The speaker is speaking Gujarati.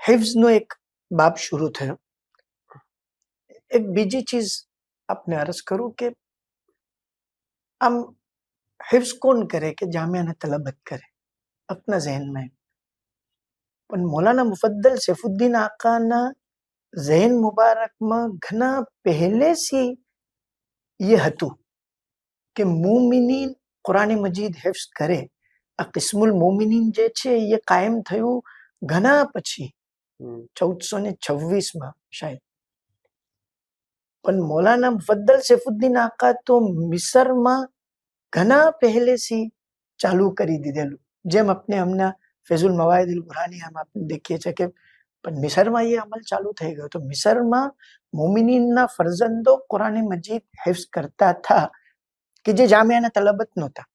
હિફ્ઝનો એક બાબ શરૂ થયો. એક બીજી ચીજ આપને અર્જ કરું કે આમ હિફ્ઝ કોણ કરે કે જામિયાના તલબત કરે अपना जहन में. પણ મૌલાના મુફદ્દલ સૈફુદ્દીન આકાના ઝહેન મુબારકમાં ઘણા પહેલેથી એ હતું કે મોમિનીન કુરાન મજીદ હિફ્ઝ કરે. આ કિસ્મુલ મોમિનીન જે છે એ કાયમ થયું ઘણા પછી 1426માં શાયદ. પણ મૌલાના મુફદ્દલ સૈફુદ્દીન આકા તો મિસરમાં ઘણા પહેલેથી ચાલુ કરી દીધેલું. જેમ આપણે હમણાં ફૈઝુલ મવાહિદુલ બુરહાની આપણે દેખીએ છીએ કે પણ મિસરમાં એ અમલ ચાલુ થઈ ગયો. તો મિસરમાં મોમિનીનના ફરજંદો કુરાન મજીદ હિફ્ઝ કરતા હતા કે જે જામિયાના તલબત નહોતા.